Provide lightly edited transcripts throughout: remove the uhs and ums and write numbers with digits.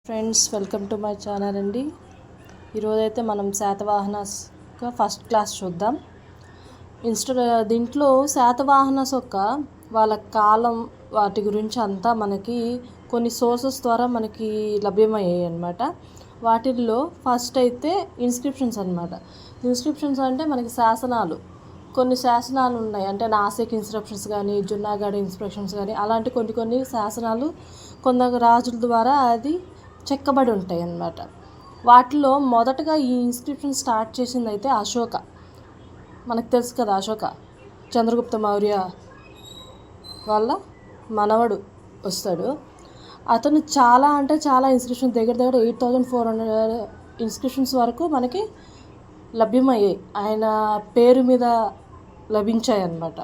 Friends, welcome to my channel అండి. ఈరోజైతే మనం శాతవాహనాస్ ఫస్ట్ క్లాస్ చూద్దాం. దీంట్లో శాతవాహనాస్ యొక్క వాళ్ళ కాలం వాటి గురించి అంతా మనకి కొన్ని సోర్సెస్ ద్వారా మనకి లభ్యమయ్యాయి అన్నమాట. వాటిల్లో ఫస్ట్ అయితే ఇన్స్క్రిప్షన్స్ అన్నమాట. ఇన్స్క్రిప్షన్స్ అంటే మనకి శాసనాలు, కొన్ని శాసనాలు ఉన్నాయి. అంటే నాసిక్ ఇన్స్క్రిప్షన్స్ కానీ, జునాగఢ్ ఇన్స్క్రిప్షన్స్ కానీ, అలాంటి కొన్ని శాసనాలు కొందరు రాజుల ద్వారా అది చెక్కబడి ఉంటాయి అన్నమాట. వాటిలో మొదటగా ఈ ఇన్స్క్రిప్షన్ స్టార్ట్ చేసింది అయితే అశోక. మనకు తెలుసు కదా, అశోక చంద్రగుప్త మౌర్య వాళ్ళ మనవడు వస్తాడు. అతను చాలా ఇన్స్క్రిప్షన్ దగ్గర 8400 ఇన్స్క్రిప్షన్స్ వరకు మనకి లభ్యమయ్యాయి, ఆయన పేరు మీద లభించాయి అన్నమాట.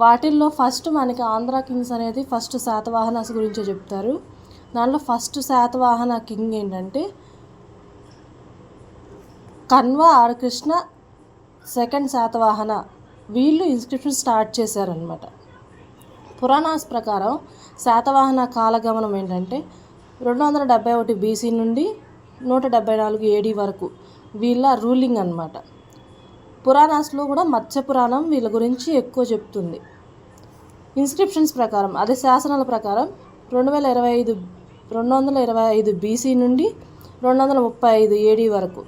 వాటిల్లో ఫస్ట్ మనకి ఆంధ్ర కింగ్స్ అనేది ఫస్ట్ శాతవాహనాస్ గురించి చెప్తారు. దాంట్లో ఫస్ట్ శాతవాహన కింగ్ ఏంటంటే కన్వ ఆర్ కృష్ణ సెకండ్ శాతవాహన. వీళ్ళు ఇన్స్క్రిప్షన్ స్టార్ట్ చేశారనమాట. పురాణాస్ ప్రకారం శాతవాహన కాలగమనం ఏంటంటే 271 BC నుండి 174 AD వరకు వీళ్ళ రూలింగ్ అన్నమాట. పురాణాస్లో కూడా మత్స్య పురాణం వీళ్ళ గురించి ఎక్కువ చెప్తుంది. ఇన్స్క్రిప్షన్స్ ప్రకారం, అదే శాసనాల ప్రకారం 225 BC నుండి 235 AD వరకు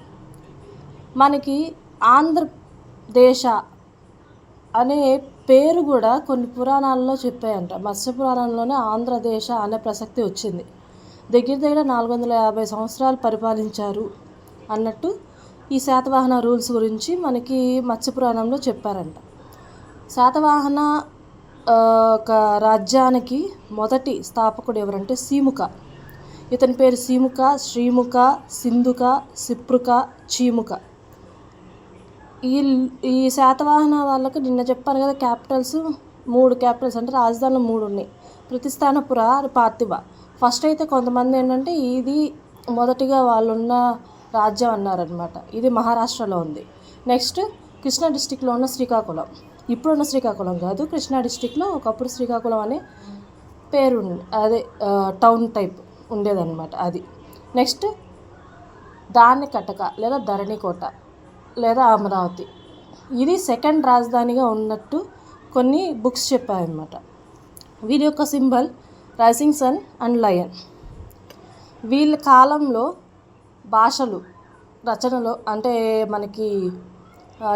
మనకి ఆంధ్రదేశ అనే పేరు కూడా కొన్ని పురాణాల్లో చెప్పాయంట. మత్స్య పురాణంలోనే ఆంధ్రదేశ అనే ప్రసక్తి వచ్చింది. దగ్గర 450 సంవత్సరాలు పరిపాలించారు అన్నట్టు ఈ శాతవాహన రూల్స్ గురించి మనకి మత్స్య పురాణంలో చెప్పారంట. శాతవాహన ఒక రాజ్యానికి మొదటి స్థాపకుడు ఎవరంటే సీముక. ఇతని పేరు సీముక, శ్రీముక, సింధుక, సిప్రుక, చీముక. ఈ శాతవాహన వాళ్ళకు నిన్న చెప్పాను కదా, క్యాపిటల్స్ 3 క్యాపిటల్స్ అంటే రాజధానులు 3 ఉన్నాయి. ప్రతిస్థానపుర, పార్థివ. ఫస్ట్ అయితే కొంతమంది ఏంటంటే ఇది మొదటిగా వాళ్ళున్న రాజ్యం అన్నారనమాట. ఇది మహారాష్ట్రలో ఉంది. నెక్స్ట్ కృష్ణా డిస్టిక్లో ఉన్న శ్రీకాకుళం. ఇప్పుడున్న శ్రీకాకుళం కాదు, కృష్ణా డిస్టిక్లో ఒకప్పుడు శ్రీకాకుళం అనే పేరు అదే టౌన్ టైప్ ఉండేదన్నమాట అది. నెక్స్ట్ దానికటక లేదా ధరణికోట లేదా అమరావతి. ఇది సెకండ్ రాజధానిగా ఉన్నట్టు కొన్ని బుక్స్ చెప్పాయన్నమాట. వీరి యొక్క symbol rising sun and lion. వీళ్ళ కాలంలో భాషలు, రచనలు అంటే మనకి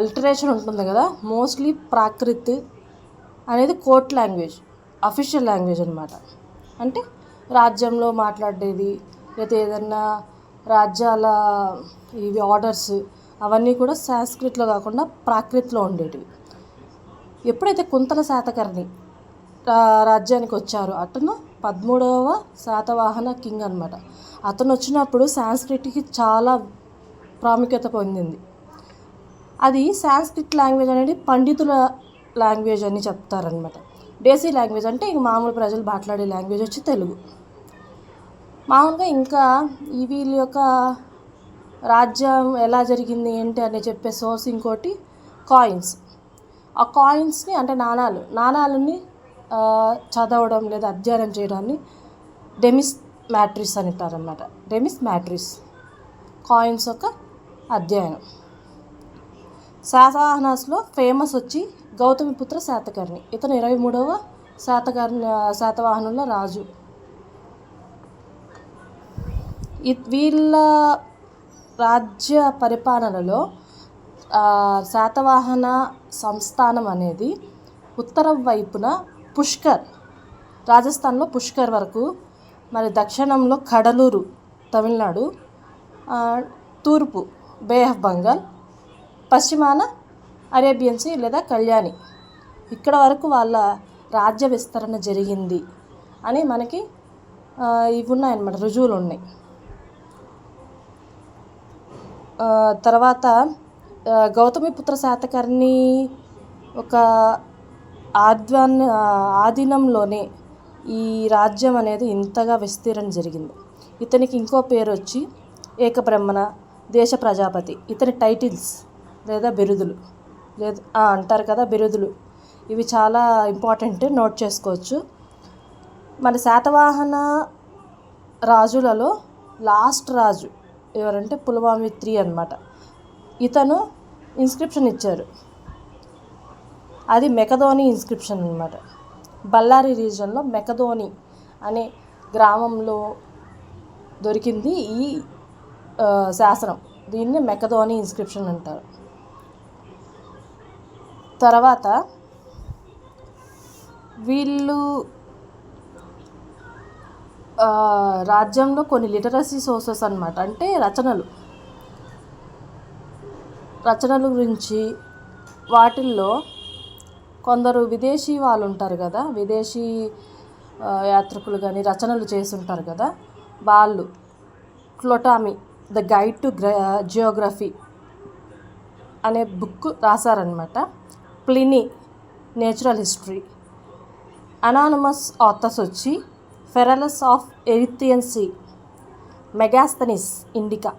లిటరేచర్ ఉంటుంది కదా, మోస్ట్లీ ప్రాకృత్ అనేది కోర్ట్ లాంగ్వేజ్, అఫీషియల్ లాంగ్వేజ్ అనమాట. అంటే రాజ్యంలో మాట్లాడేది, లేదా ఏదన్నా రాజ్యాల ఇవి ఆర్డర్స్ అవన్నీ కూడా సంస్కృతిలో కాకుండా ప్రాకృతిలో ఉండేటివి. ఎప్పుడైతే కుంతల శాతకర్ణి రాజ్యానికి వచ్చారో అతను 13వ శాతవాహన కింగ్ అనమాట. అతను వచ్చినప్పుడు సాంస్క్రిట్కి చాలా ప్రాముఖ్యత పొందింది. అది సాంస్క్రిట్ లాంగ్వేజ్ అనేది పండితుల లాంగ్వేజ్ అని చెప్తారనమాట. డేసీ లాంగ్వేజ్ అంటే ఇంక మామూలు ప్రజలు మాట్లాడే లాంగ్వేజ్ వచ్చి తెలుగు. మామూలుగా ఇంకా వీళ్ళ యొక్క రాజ్యం ఎలా జరిగింది ఏంటి అని చెప్పే సోర్స్ ఇంకోటి కాయిన్స్. ఆ కాయిన్స్ని అంటే నాణాలని చదవడం లేదా అధ్యయనం చేయడాన్ని డెమిస్ మ్యాట్రిస్ అని అంటారనమాట. డెమిస్ మ్యాట్రిస్ కాయిన్స్ యొక్క అధ్యయనం. శాతవాహనాస్లో ఫేమస్ వచ్చి గౌతమిపుత్ర శాతకర్ణి. ఇతను 23వ శాతవాహనుల రాజు. వీళ్ళ రాజ్య పరిపాలనలో శాతవాహన సంస్థానం అనేది ఉత్తరం వైపున పుష్కర్, రాజస్థాన్లో పుష్కర్ వరకు, మరి దక్షిణంలో కడలూరు తమిళనాడు, తూర్పు బే ఆఫ్ బెంగాల్, పశ్చిమాన అరేబియన్ సీ లేదా కళ్యాణి, ఇక్కడ వరకు వాళ్ళ రాజ్య విస్తరణ జరిగింది అని మనకి ఇవి ఉన్నాయన్నమాట, రుజువులు ఉన్నాయి. గౌతమిపుత్ర శాతకర్ణి ఒక ఆధీనంలోనే ఈ రాజ్యం అనేది ఇంతగా విస్తీరణ జరిగింది. ఇతనికి ఇంకో పేరు వచ్చి ఏకబ్రహ్మణ, దేశ ప్రజాపతి. ఇతని టైటిల్స్ లేదా బిరుదులు అంటారు కదా, బిరుదులు, ఇవి చాలా ఇంపార్టెంట్, నోట్ చేసుకోవచ్చు. మన శాతవాహన రాజులలో లాస్ట్ రాజు ఎవరంటే పులమావి 3 అనమాట. ఇతను ఇన్స్క్రిప్షన్ ఇచ్చారు, అది మెకధోని ఇన్స్క్రిప్షన్ అనమాట. బళ్ళారి రీజన్లో మెకధోని అనే గ్రామంలో దొరికింది ఈ శాసనం. దీన్ని మెకధోని ఇన్స్క్రిప్షన్ అంటారు. తర్వాత వీళ్ళు రాజ్యంలో కొన్ని లిటరసీ సోర్సెస్ అనమాట, అంటే రచనలు గురించి. వాటిల్లో కొందరు విదేశీ వాళ్ళు ఉంటారు కదా, విదేశీ యాత్రికులు కానీ రచనలు చేసి ఉంటారు కదా, వాళ్ళు Ptolemy the guide to geography అనే బుక్ రాశారనమాట. Pliny natural history. Anonymous authors వచ్చి Periplus of Erythraean sea, Megasthenes Indica.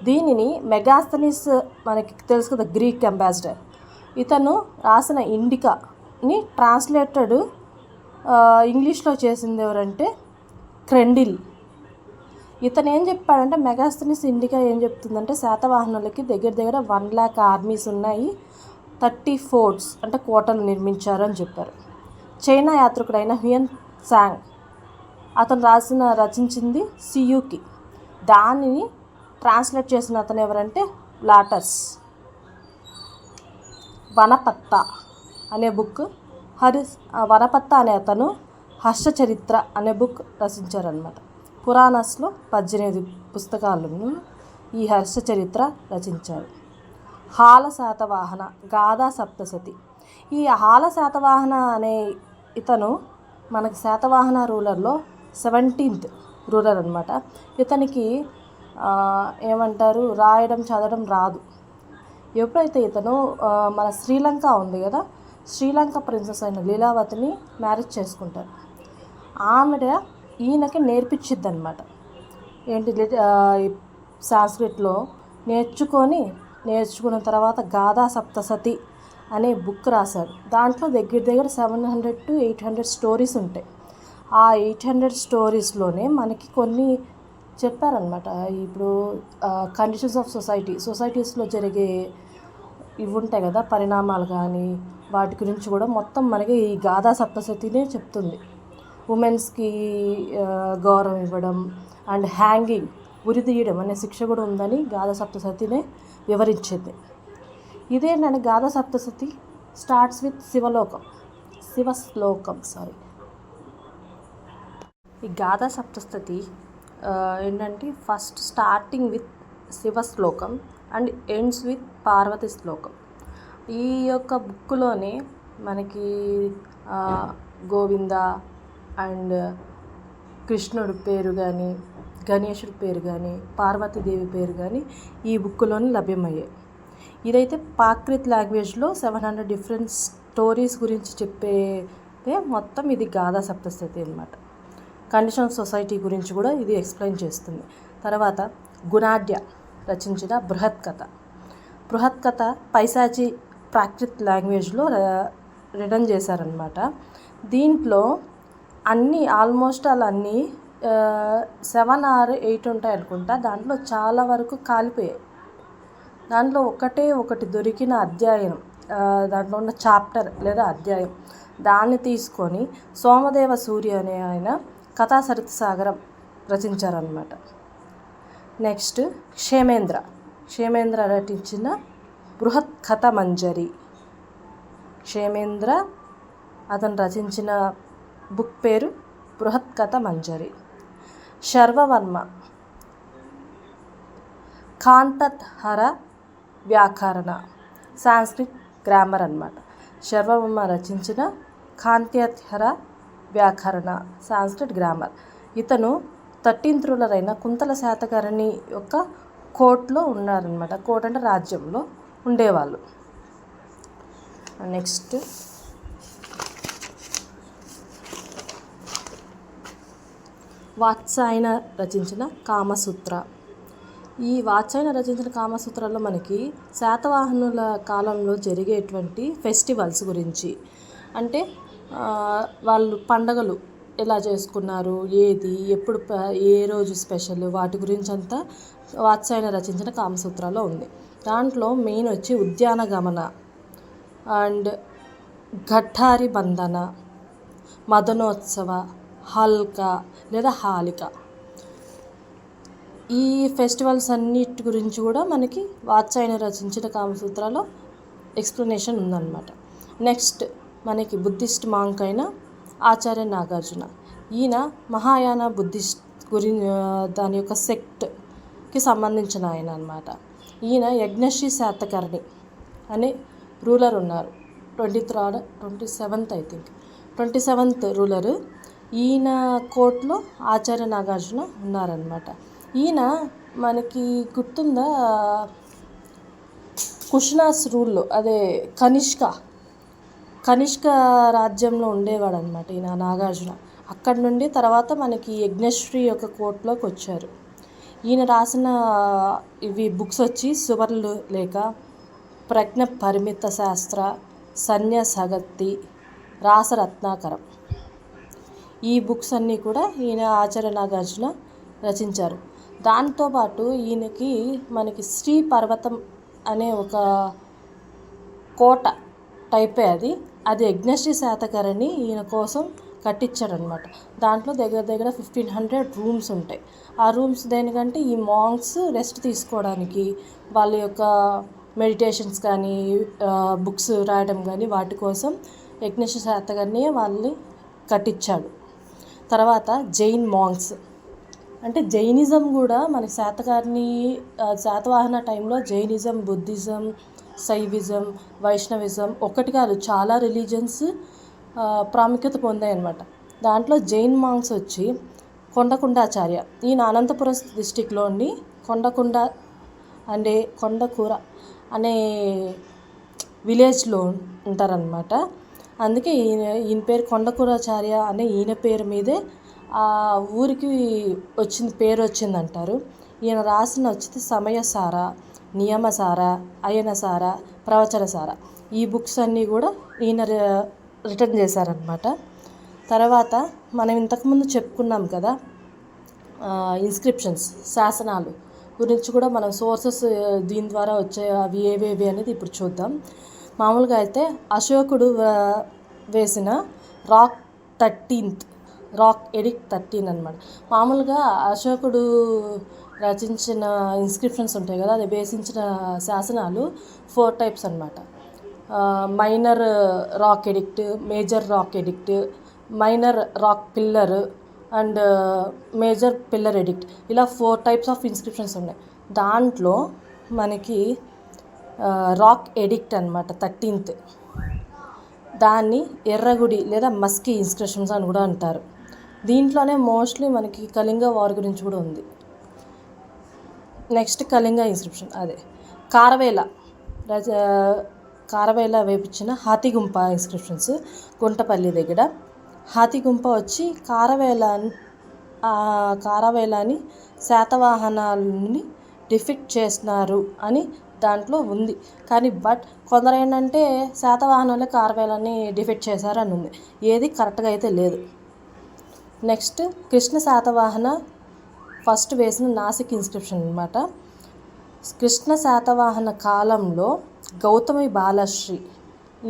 దీనిని మెగాస్థనీస్ మనకి తెలుసు కదా, గ్రీక్ అంబాసిడర్. ఇతను రాసిన ఇండికాని ట్రాన్స్లేటెడ్ ఇంగ్లీష్లో చేసింది ఎవరంటే క్రెండిల్. ఇతను ఏం చెప్పాడంటే మెగాస్థనీస్ ఇండికా ఏం చెప్తుందంటే శాతవాహనులకి దగ్గర 1,00,000 ఆర్మీస్ ఉన్నాయి, 30 ఫోర్ట్స్ అంటే కోటలు నిర్మించారు అని చెప్పారు. చైనా యాత్రికుడైన హ్యూయన్ సాంగ్ అతను రచించింది సియూకి. దానిని ట్రాన్స్లేట్ చేసిన అతను ఎవరంటే లాటస్. వనపత్త అనే బుక్ వనపత్త అనే అతను హర్షచరిత్ర అనే బుక్ రచించారనమాట. పురాణస్లో 18 పుస్తకాలను ఈ హర్షచరిత్ర రచించారు. హాల శాతవాహన, గాథా సప్తశతి. ఈ హాల శాతవాహన అనే ఇతను మనకి శాతవాహన రూలర్లో 17th రూలర్ అనమాట. ఇతనికి ఏమంటారు, రాయడం చదవడం రాదు. ఎప్పుడైతే ఇతను మన శ్రీలంక ఉంది కదా, శ్రీలంక ప్రిన్సెస్ అయిన లీలావతిని మ్యారేజ్ చేసుకుంటారు. ఆమె ఈయనకి నేర్పించిద్ది అనమాట. ఏంటి సాంస్క్రిట్లో నేర్చుకున్న తర్వాత గాథా సప్తశతి అనే బుక్ రాశారు. దాంట్లో దగ్గర 700 to 800 స్టోరీస్ ఉంటాయి. ఆ 800 స్టోరీస్లోనే మనకి కొన్ని చెప్పారనమాట. ఇప్పుడు కండిషన్స్ ఆఫ్ సొసైటీస్లో జరిగే ఇవి ఉంటాయి కదా, పరిణామాలు కానీ వాటి గురించి కూడా మొత్తం మనకి ఈ గాథా సప్తశతినే చెప్తుంది. ఉమెన్స్కి గౌరవం ఇవ్వడం అండ్ హ్యాంగింగ్, ఉరి తీయడం అనే శిక్ష కూడా ఉందని గాథా సప్తశతినే వివరించింది. ఇదేంటంటే గాథా సప్తశతి స్టార్ట్స్ విత్ శివశ్లోకం. ఈ గాథా సప్తశతి ఏంటంటే ఫస్ట్ స్టార్టింగ్ విత్ శివశ్లోకం అండ్ ఎండ్స్ విత్ పార్వతి శ్లోకం. ఈ యొక్క బుక్లోనే మనకి గోవింద అండ్ కృష్ణుడి పేరు కానీ, గణేశుడి పేరు కానీ, పార్వతీదేవి పేరు కానీ ఈ బుక్లోనే లభ్యమయ్యాయి. ఇదైతే ప్రాకృత్ లాంగ్వేజ్లో 700 డిఫరెంట్ స్టోరీస్ గురించి చెప్పేదే మొత్తం ఇది గాథా సప్తశతి అనమాట. కండిషన్ సొసైటీ గురించి కూడా ఇది ఎక్స్ప్లెయిన్ చేస్తుంది. తర్వాత గుణాఢ్య రచించిన బృహత్ కథ పైశాచి ప్రాకృత్ లాంగ్వేజ్లో రిటర్న్ చేశారనమాట. దీంట్లో ఆల్మోస్ట్ అన్నీ 7 or 8 ఉంటాయి అనుకుంటా. దాంట్లో చాలా వరకు కాలిపోయాయి. దాంట్లో ఒకటి దొరికిన అధ్యాయం, దాంట్లో ఉన్న చాప్టర్ లేదా అధ్యాయం, దాన్ని తీసుకొని సోమదేవ సూర్య అనే ఆయన కథా సరితసాగరం రచించారనమాట. నెక్స్ట్ క్షేమేంద్ర రచించిన బృహత్ కథ మంజరి. క్షేమేంద్ర అతను రచించిన బుక్ పేరు బృహత్ కథ మంజరి. శర్వవర్మ కాంతహర వ్యాకరణ, సాంస్క్రిట్ గ్రామర్ అన్నమాట. శర్వవర్మ రచించిన కాంతహర వ్యాకరణ, సాంస్క్రిట్ గ్రామర్. ఇతను 13th రూలర్ అయిన కుంతల శాతకర్ణి యొక్క కోర్టులో ఉన్నారనమాట. కోర్ట్ అంటే రాజ్యంలో ఉండేవాళ్ళు. నెక్స్ట్ వాత్సాయన రచించిన కామసూత్ర. ఈ వాత్సాయన రచించిన కామసూత్రాల్లో మనకి శాతవాహనుల కాలంలో జరిగేటువంటి ఫెస్టివల్స్ గురించి, అంటే వాళ్ళు పండగలు ఎలా చేసుకున్నారు, ఏది ఎప్పుడు ఏ రోజు స్పెషల్, వాటి గురించి అంతా వాత్సాయన రచించిన కామసూత్రాలో ఉంది. దాంట్లో మెయిన్ వచ్చి ఉద్యాన గమన అండ్ ఘట్టారి బంధన, మదనోత్సవ, హల్క లేదా హాలిక, ఈ ఫెస్టివల్స్ అన్నిటి గురించి కూడా మనకి వాత్సాయన రచించిన కామసూత్రాలో ఎక్స్ప్లెనేషన్ ఉందన్నమాట. నెక్స్ట్ మనకి బుద్ధిస్ట్ మాంక్ అయిన ఆచార్య నాగార్జున. ఈయన మహాయాన బుద్ధిస్ట్ దాని యొక్క సెక్ట్కి సంబంధించిన ఆయన అనమాట. ఈయన యజ్ఞశ్రీ శాతకర్ణి అనే రూలర్ ఉన్నారు. 27th ruler. ఈయన కోర్టులో ఆచార్య నాగార్జున ఉన్నారనమాట. ఈయన మనకి గుర్తుందా, కుషనాస్ రూల్లో, అదే కనిష్క రాజ్యంలో ఉండేవాడు అనమాట ఈయన నాగార్జున. అక్కడి నుండి తర్వాత మనకి యజ్ఞశ్రీ యొక్క కోర్టులోకి వచ్చారు. ఈయన రాసిన ఇవి బుక్స్ వచ్చి సువర్లు లేఖ, ప్రజ్ఞ పరిమిత శాస్త్ర, సన్యాసగత్తి, రాసరత్నాకరం. ఈ బుక్స్ అన్నీ కూడా ఈయన ఆచార్య నాగార్జున రచించారు. దాంతోపాటు ఈయనకి మనకి శ్రీ పర్వతం అనే ఒక కోట టైపే అది యజ్ఞశ్రీ శాతకర్ణి ఈయన కోసం కట్టించాడనమాట. దాంట్లో దగ్గర 1500 రూమ్స్ ఉంటాయి. ఆ రూమ్స్ దేనికంటే ఈ మాంక్స్ రెస్ట్ తీసుకోవడానికి, వాళ్ళ యొక్క మెడిటేషన్స్ కానీ బుక్స్ రాయడం కానీ వాటి కోసం యజ్ఞశ్రీ శాతకర్ణి వాళ్ళని కట్టించాడు. తర్వాత జైన్ మాంక్స్, అంటే జైనిజం కూడా మనకి శాతవాహన టైంలో జైనిజం, బుద్ధిజం, శైవిజం, వైష్ణవిజం ఒకటి కాదు చాలా రిలీజన్స్ ప్రాముఖ్యత పొందాయన్నమాట. దాంట్లో జైన్ మాంక్స్ వచ్చి కొండకుండాచార్య. ఈయన అనంతపురం డిస్టిక్లోని కొండకూర అనే విలేజ్లో ఉంటారనమాట. అందుకే ఈయన పేరు కొండకూరాచార్య అనే ఈయన పేరు మీదే ఆ ఊరికి పేరు వచ్చిందంటారు. ఈయన రాసిన వచ్చి సమయసార, నియమసార, అయనసార, ప్రవచనసార, ఈ బుక్స్ అన్నీ కూడా ఈయన రిటర్న్ చేశారనమాట. తర్వాత మనం ఇంతకుముందు చెప్పుకున్నాం కదా, ఇన్స్క్రిప్షన్స్, శాసనాలు గురించి కూడా మనం సోర్సెస్ దీని ద్వారా వచ్చే అవి ఏవేవి అనేది ఇప్పుడు చూద్దాం. మామూలుగా అయితే అశోకుడు వేసిన రాక్ ఎడిక్ట్ 13 అనమాట. మామూలుగా అశోకుడు రచించిన ఇన్స్క్రిప్షన్స్ ఉంటాయి కదా, అది వేసించిన శాసనాలు 4 టైప్స్ అనమాట. Minor rock edict, major rock edict, minor rock pillar and major pillar edict, ఇలా 4 టైప్స్ ఆఫ్ ఇన్స్క్రిప్షన్స్ ఉన్నాయి. దాంట్లో మనకి రాక్ ఎడిక్ట్ అనమాట 13th, దాన్ని ఎర్రగుడి లేదా మస్కీ ఇన్స్క్రిప్షన్స్ అని కూడా అంటారు. దీంట్లోనే మోస్ట్లీ మనకి కళింగ వార్ గురించి కూడా ఉంది. నెక్స్ట్ కళింగ ఇన్స్క్రిప్షన్, అదే కారవేల వేపించిన హాతిగుంప ఇన్స్క్రిప్షన్స్ గుంటపల్లి దగ్గర. హాతిగుంప వచ్చి కారవేలని శాతవాహనాలని డిఫిక్ట్ చేస్తున్నారు అని దాంట్లో ఉంది. కానీ కొందరు ఏంటంటే శాతవాహనాలే కారవేలని డిఫెక్ట్ చేశారని ఉంది. ఏది కరెక్ట్గా అయితే లేదు. నెక్స్ట్ కృష్ణ శాతవాహన ఫస్ట్ వేసిన నాసిక్ ఇన్స్క్రిప్షన్ అనమాట. కృష్ణ శాతవాహన కాలంలో గౌతమి బాలశ్రీ,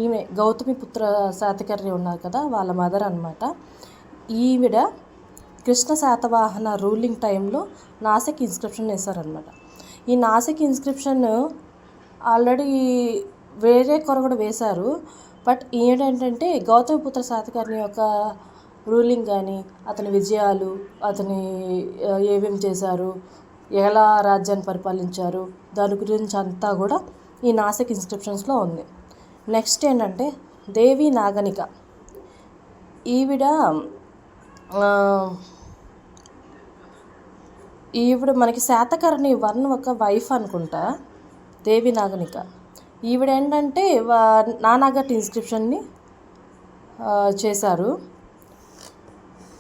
ఈమె గౌతమి పుత్ర శాతకర్ణి ఉన్నారు కదా, వాళ్ళ మదర్ అనమాట. ఈవిడ కృష్ణ శాతవాహన రూలింగ్ టైంలో నాసిక్ ఇన్స్క్రిప్షన్ వేశారనమాట. ఈ నాసిక్ ఇన్స్క్రిప్షన్ ఆల్రెడీ వేరే కూడా వేశారు. బట్ ఏంటంటే గౌతమిపుత్ర శాతకర్ణి యొక్క రూలింగ్ కానీ, అతని విజయాలు, అతని ఏమేమి చేశారు, ఎలా రాజ్యాన్ని పరిపాలించారు, దాని గురించి అంతా కూడా ఈ నాసిక్ ఇన్స్క్రిప్షన్స్లో ఉంది. నెక్స్ట్ ఏంటంటే దేవి నాగనిక. ఈవిడ మనకి శాతకర్ణి 1 ఒక వైఫ్ అనుకుంటా, దేవి నాగనిక. ఈవిడ ఏంటంటే నానాఘట్ ఇన్స్క్రిప్షన్ని చేశారు.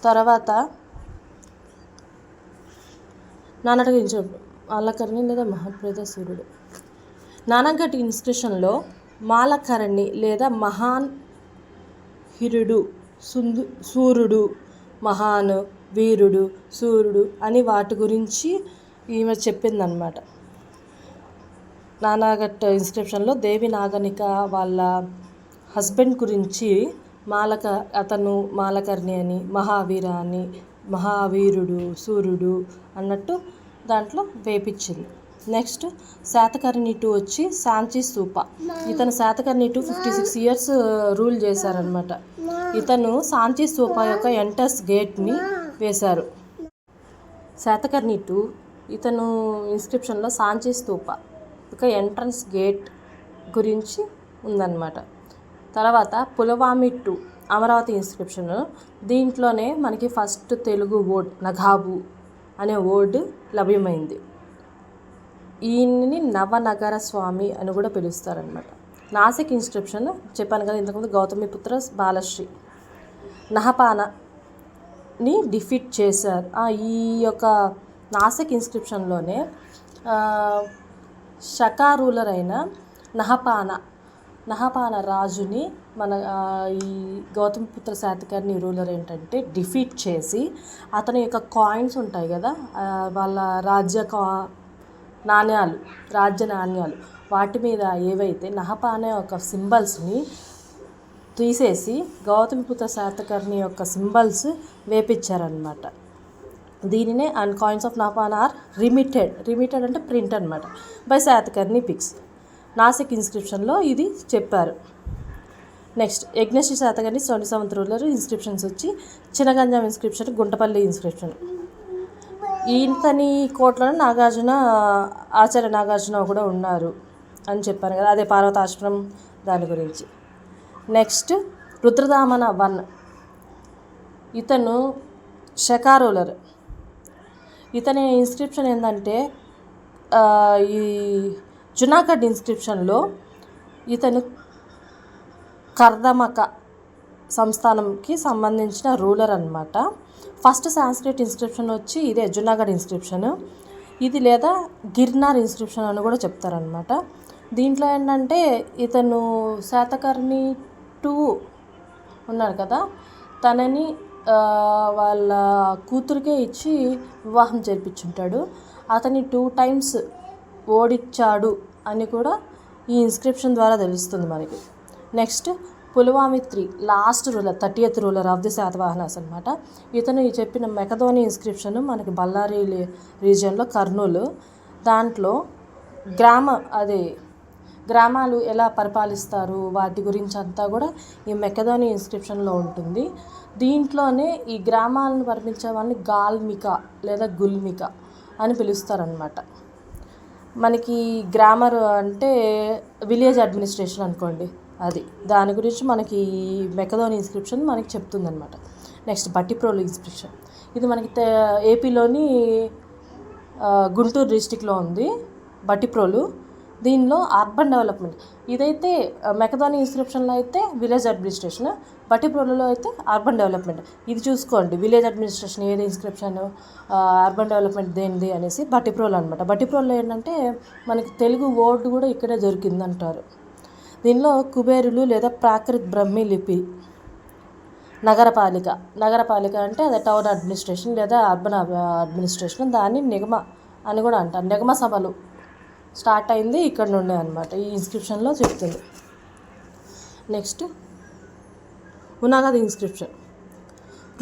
తర్వాత నానాఘట్ ఇన్స్క్రిప్షన్ మాలకర్ణి లేదా మహాప్రద సూర్యుడు. నానాఘట్ ఇన్స్క్రిప్షన్లో మాలకర్ణి లేదా మహాన్ హిరుడు, సూర్యుడు, మహాన్, వీరుడు, సూర్యుడు అని వాటి గురించి ఈమె చెప్పిందనమాట. నానాఘట్ ఇన్స్క్రిప్షన్లో దేవి నాగనిక వాళ్ళ హస్బెండ్ గురించి అతను మాలకర్ణి అని, మహావీర అని, మహావీరుడు, సూర్యుడు అన్నట్టు దాంట్లో వేపించింది. నెక్స్ట్ శాతకర్ణి 2 వచ్చి సాంచి స్తూప. ఇతను శాతకర్ణి 2 56 ఇయర్స్ రూల్ చేశారనమాట. ఇతను సాంచి స్తూప యొక్క ఎంట్రన్స్ గేట్ని వేశారు. శాతకర్ణి 2 ఇతను ఇన్స్క్రిప్షన్లో సాంచి స్తూప యొక్క ఎంట్రన్స్ గేట్ గురించి ఉందన్నమాట. తర్వాత పులవామి 2 అమరావతి ఇన్స్క్రిప్షన్. దీంట్లోనే మనకి ఫస్ట్ తెలుగు వర్డ్ నగాబు అనే వర్డ్ లభ్యమైంది. ఈయన్ని నవనగర స్వామి అని కూడా పిలుస్తారనమాట. నాసిక్ ఇన్స్క్రిప్షన్ చెప్పాను కదా ఇంతకుముందు, గౌతమిపుత్ర బాలశ్రీ నహపానని డిఫీట్ చేశారు. ఈ యొక్క నాసిక్ ఇన్స్క్రిప్షన్లోనే షకా రూలర్ అయిన నహపాన రాజుని మన ఈ గౌతమిపుత్ర శాతకర్ణి రూలర్ ఏంటంటే డిఫీట్ చేసి అతని యొక్క కాయిన్స్ ఉంటాయి కదా, వాళ్ళ రాజ్య నాణ్యాలు వాటి మీద ఏవైతే నహపాన యొక్క సింబల్స్ని తీసేసి గౌతమిపుత్ర శాతకర్ణి యొక్క సింబల్స్ వేపించారనమాట. దీనినే and coins of Nahapana are reminted అంటే ప్రింట్ అనమాట బై శాతకర్ణి పిక్స్. నాసిక్ ఇన్స్క్రిప్షన్లో ఇది చెప్పారు. Next Yajnashri Satakarni 27th ruler inscriptions వచ్చి చినగంజాం ఇన్స్క్రిప్షన్, గుంటపల్లి ఇన్స్క్రిప్షన్. ఈతని కోట్లను ఆచార్య నాగార్జున కూడా ఉన్నారు అని చెప్పాను కదా, అదే పార్వతాశ్రమం దాని గురించి. నెక్స్ట్ రుద్రదామన 1 ఇతను షకా రూలర్. ఇతని ఇన్స్క్రిప్షన్ ఏంటంటే ఈ జునాగఢ్ ఇన్స్క్రిప్షన్లో ఇతను కర్దమక సంస్థానంకి సంబంధించిన రూలర్ అనమాట. ఫస్ట్ సాంస్క్రిట్ ఇన్స్క్రిప్షన్ వచ్చి ఇదే జునాగఢ్ ఇన్స్క్రిప్షన్. ఇది లేదా గిర్నార్ ఇన్స్క్రిప్షన్ అని కూడా చెప్తారనమాట. దీంట్లో ఏంటంటే ఇతను శాతకర్ణి 2 ఉన్నారు కదా, తనని వాళ్ళ కూతురికే ఇచ్చి వివాహం జరిపించుంటాడు. అతని 2 times ఓడించాడు అని కూడా ఈ ఇన్స్క్రిప్షన్ ద్వారా తెలుస్తుంది మనకి. Next Pulumavi 3 last ruler 30th ruler of the Satavahanas అనమాట. ఇతను ఈ చెప్పిన మెకధోని ఇన్స్క్రిప్షన్ మనకి బళ్ళారి రీజియన్లో కర్నూలు, దాంట్లో గ్రామాలు ఎలా పరిపాలిస్తారు వాటి గురించి అంతా కూడా ఈ మెకధోని ఇన్స్క్రిప్షన్లో ఉంటుంది. దీంట్లోనే ఈ గ్రామాలను పరిపించే వాళ్ళని గాల్మిక లేదా గుల్మిక అని పిలుస్తారనమాట. మనకి గ్రామర్ అంటే విలేజ్ అడ్మినిస్ట్రేషన్ అనుకోండి, అది దాని గురించి మనకి మెకధోని ఇన్స్క్రిప్షన్ మనకి చెప్తుందనమాట. Next Bhattiprolu inscription. ఇది మనకి ఏపీలోని గుంటూరు డిస్టిక్లో ఉంది బట్టిప్రోలు. దీనిలో అర్బన్ డెవలప్మెంట్. ఇదైతే మెకధోని ఇన్స్క్రిప్షన్లో అయితే విలేజ్ అడ్మినిస్ట్రేషన్, బట్టిప్రోలులో అయితే అర్బన్ డెవలప్మెంట్. ఇది చూసుకోండి, విలేజ్ అడ్మినిస్ట్రేషన్ ఏది ఇన్స్క్రిప్షన్, అర్బన్ డెవలప్మెంట్ దేనిది అనేసి బట్టిప్రోలు అనమాట. బట్టిప్రోలులో ఏంటంటే మనకి తెలుగు వర్డ్ కూడా ఇక్కడే దొరికిందంటారు. దీనిలో కుబేరులు లేదా ప్రాకృత్ బ్రహ్మి లిపి. నగరపాలిక అంటే అదే టౌన్ అడ్మినిస్ట్రేషన్ లేదా అర్బన్ అడ్మినిస్ట్రేషన్. దాన్ని నిగమ అని కూడా అంటారు. నిగమ సభలు స్టార్ట్ అయింది ఇక్కడ నుండే అనమాట, ఈ ఇన్స్క్రిప్షన్లో చెప్తుంది. Next Junagadh inscription.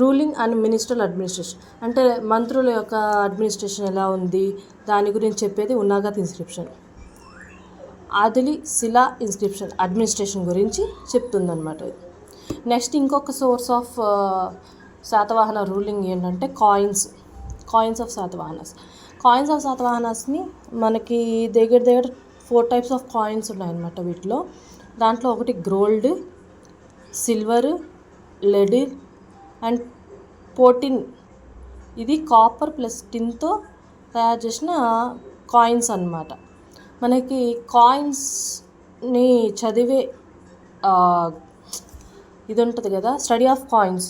Ruling and ministerial administration అంటే మంత్రుల యొక్క అడ్మినిస్ట్రేషన్ ఎలా ఉంది దాని గురించి చెప్పేది ఉనాగఢ్ ఇన్స్క్రిప్షన్. ఆదిలి శిలా ఇన్స్క్రిప్షన్ అడ్మినిస్ట్రేషన్ గురించి చెప్తుందన్నమాట. నెక్స్ట్ ఇంకొక సోర్స్ ఆఫ్ శాతవాహన రూలింగ్ ఏంటంటే coins of Satavahanas. Coins of శాతవాహనాస్ని మనకి దగ్గర 4 types ఆఫ్ కాయిన్స్ ఉన్నాయన్నమాట వీటిలో. దాంట్లో ఒకటి గోల్డ్, సిల్వర్, లెడ్ అండ్ పోటిన్. ఇది కాపర్ ప్లస్ టిన్తో తయారు చేసిన కాయిన్స్ అన్నమాట. మనకి కాయిన్స్ని చదివే ఇది ఉంటుంది కదా, స్టడీ ఆఫ్ కాయిన్స్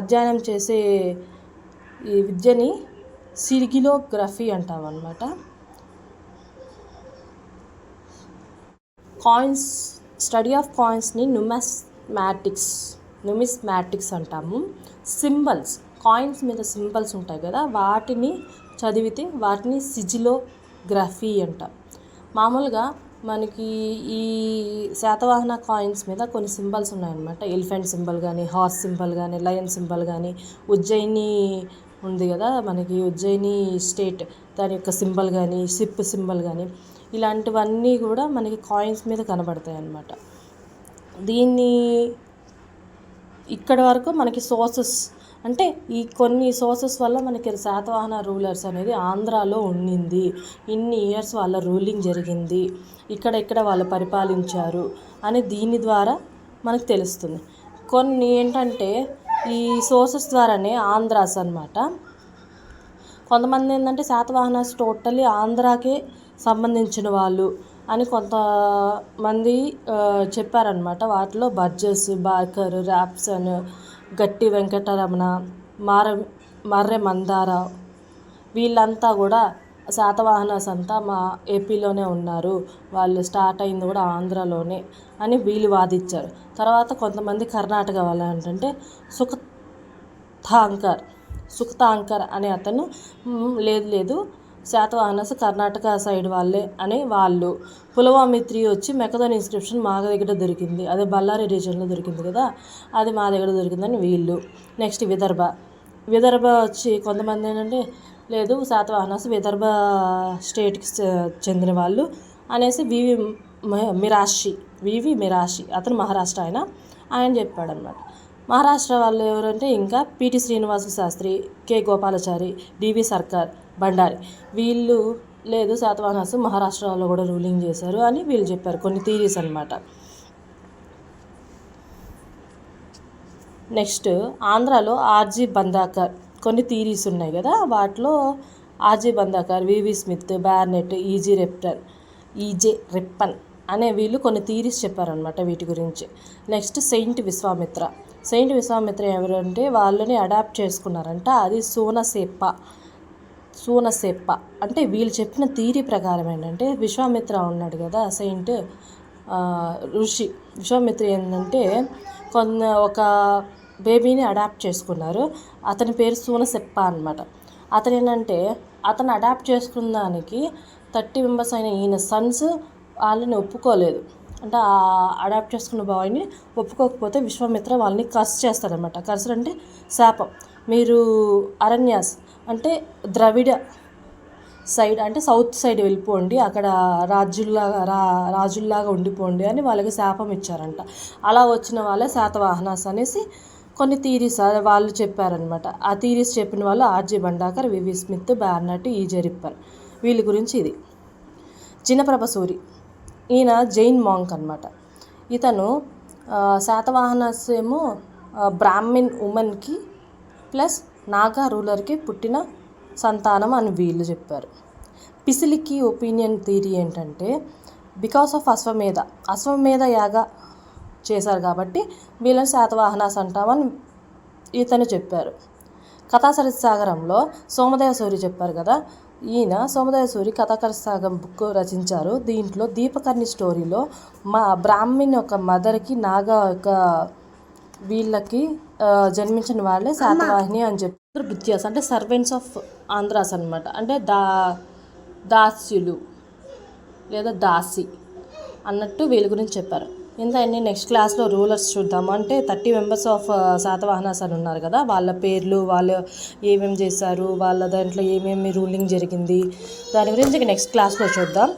అధ్యయనం చేసే ఈ విద్యని సిరిగిలోగ్రఫీ అంటాం అన్నమాట. స్టడీ ఆఫ్ కాయిన్స్ని న్యూమిస్మాటిక్స్ అంటాము. సింబల్స్ కాయిన్స్ మీద సింబల్స్ ఉంటాయి కదా, వాటిని చదివితే వాటిని సిజిలోగ్రఫీ అంట. మామూలుగా మనకి ఈ శాతవాహన కాయిన్స్ మీద కొన్ని సింబల్స్ ఉన్నాయన్నమాట. ఎలిఫెంట్ సింబల్ కానీ, హార్స్ సింబల్ కానీ, లయన్ సింబల్ కానీ, ఉజ్జయిని ఉంది కదా మనకి, ఉజ్జయిని స్టేట్ దాని యొక్క సింబల్ కానీ, షిప్ సింబల్ కానీ, ఇలాంటివన్నీ కూడా మనకి కాయిన్స్ మీద కనబడతాయి అన్నమాట. దీన్ని ఇక్కడ వరకు మనకి సోర్సెస్ అంటే ఈ కొన్ని సోర్సెస్ వల్ల మనకి శాతవాహన రూలర్స్ అనేది ఆంధ్రాలో ఉండింది, ఇన్ని ఇయర్స్ వాళ్ళ రూలింగ్ జరిగింది, ఇక్కడ వాళ్ళు పరిపాలించారు అని దీని ద్వారా మనకు తెలుస్తుంది. కొన్ని ఏంటంటే ఈ సోర్సెస్ ద్వారానే ఆంధ్రాస్ అన్నమాట. కొంతమంది ఏంటంటే శాతవాహనాస్ టోటల్లీ ఆంధ్రాకే సంబంధించిన వాళ్ళు అని కొంతమంది చెప్పారనమాట. వాటిలో బర్జెస్, బార్కర్, ర్యాప్సన్, గట్టి వెంకటరమణ, మర్రె మందారావు వీళ్ళంతా కూడా శాతవాహనాస్ అంతా మా ఏపీలోనే ఉన్నారు, వాళ్ళు స్టార్ట్ అయింది కూడా ఆంధ్రాలోనే అని వీళ్ళు వాదించారు. తర్వాత కొంతమంది కర్ణాటక వాళ్ళు ఏంటంటే సుఖతాంకర్ అనే అతను లేదు శాతవాహనాస్ కర్ణాటక సైడ్ వాళ్ళే అని వాళ్ళు. పులవామి 3 వచ్చి మెకదోన్ ఇన్స్క్రిప్షన్ మా దగ్గర దొరికింది, అదే బళ్ళారి రీజియన్లో దొరికింది కదా, అది మా దగ్గర దొరికిందని వీళ్ళు. నెక్స్ట్ విదర్భ వచ్చి కొంతమంది ఏంటంటే లేదు శాతవాహనాస్ విదర్భ స్టేట్కి చెందిన వాళ్ళు అనేసి వివి మిరాషి అతను మహారాష్ట్ర ఆయన చెప్పాడనమాట. మహారాష్ట్ర వాళ్ళు ఎవరంటే ఇంకా పిటి శ్రీనివాస శాస్త్రి, కె గోపాలాచారి, డివి సర్కార్, బండారి వీళ్ళు లేదు శాతవాహనాస్ మహారాష్ట్రలో కూడా రూలింగ్ చేశారు అని వీళ్ళు చెప్పారు. కొన్ని థీరీస్ అనమాట. నెక్స్ట్ ఆంధ్రాలో ఆర్జీ బందాకర్ కొన్ని థీరీస్ ఉన్నాయి కదా, వాటిలో ఆర్జీ బందాకర్, వివి స్మిత్, బార్నెట్, ఈజే రెప్పన్ అనే వీళ్ళు కొన్ని థీరీస్ చెప్పారనమాట వీటి గురించి. నెక్స్ట్ సెయింట్ విశ్వామిత్ర ఎవరంటే వాళ్ళని అడాప్ట్ చేసుకున్నారంట, అది సూనసేప్ప అంటే వీళ్ళు చెప్పిన థీరీ ప్రకారం ఏంటంటే విశ్వామిత్ర ఉన్నాడు కదా సెయింట్ ఋషి, విశ్వామిత్ర ఏంటంటే ఒక బేబీని అడాప్ట్ చేసుకున్నారు, అతని పేరు సూనసెప్ప అనమాట. అతను ఏంటంటే అతను అడాప్ట్ చేసుకున్న దానికి 30 మెంబర్స్ అయిన ఈయన సన్స్ వాళ్ళని ఒప్పుకోలేదు, అంటే ఆ అడాప్ట్ చేసుకున్న బాయ్ని ఒప్పుకోకపోతే విశ్వామిత్ర వాళ్ళని కర్స్ చేస్తారనమాట. కర్స్ అంటే శాపం, మీరు అరణ్యాస్ అంటే ద్రవిడ సైడ్ అంటే సౌత్ సైడ్ వెళ్ళిపోండి, అక్కడ రాజుల్లాగా ఉండిపోండి అని వాళ్ళకి శాపం ఇచ్చారంట. అలా వచ్చిన వాళ్ళే శాతవాహనాస్ అనేసి కొన్ని థీరీస్ వాళ్ళు చెప్పారనమాట. ఆ థీరీస్ చెప్పిన వాళ్ళు ఆర్జీ బండాకర్, వివి స్మిత్, బార్నెట్, ఈజే రెప్పన్ వీళ్ళ గురించి. ఇది చిన్నప్రభ సూరి, ఈయన జైన్ మాంక్ అనమాట. ఇతను శాతవాహనాస్ ఏమో బ్రాహ్మిన్ ఉమెన్కి ప్లస్ నాగా రూలర్కి పుట్టిన సంతానం అని వీళ్ళు చెప్పారు. పిసిలికి ఒపీనియన్ థీరీ ఏంటంటే బికాస్ ఆఫ్ అశ్వమేధ యాగ చేశారు కాబట్టి వీళ్ళని శాతవాహనాస్ అంటామని ఇతను చెప్పారు. కథాసరిత్సాగరంలో సోమదేవ సూరి చెప్పారు కదా, ఈయన సోమదేవ సూరి కథాసరిత్సాగరం బుక్ రచించారు. దీంట్లో దీపకర్ణి స్టోరీలో మా బ్రాహ్మణ్ ఒక మదర్కి నాగా ఒక వీళ్ళకి జన్మించిన వాళ్ళే శాతవాహిని అని చెప్పారు. బుద్ధ్యాస్ అంటే సర్వెంట్స్ ఆఫ్ ఆంధ్రాస్ అనమాట, అంటే దాస్యులు లేదా దాసి అన్నట్టు వీళ్ళ గురించి చెప్పారు. ఇంతన్నీ నెక్స్ట్ క్లాస్లో రూలర్స్ చూద్దాము. అంటే 30 మెంబర్స్ ఆఫ్ శాతవాహనాస్ అని ఉన్నారు కదా, వాళ్ళ పేర్లు, వాళ్ళు ఏమేమి చేశారు, వాళ్ళ దాంట్లో ఏమేమి రూలింగ్ జరిగింది, దాని గురించి నెక్స్ట్ క్లాస్లో చూద్దాం.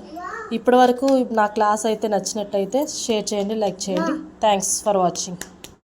ఇప్పటి వరకు నా క్లాస్ అయితే నచ్చినట్టయితే షేర్ చేయండి, లైక్ చేయండి. Thanks for watching.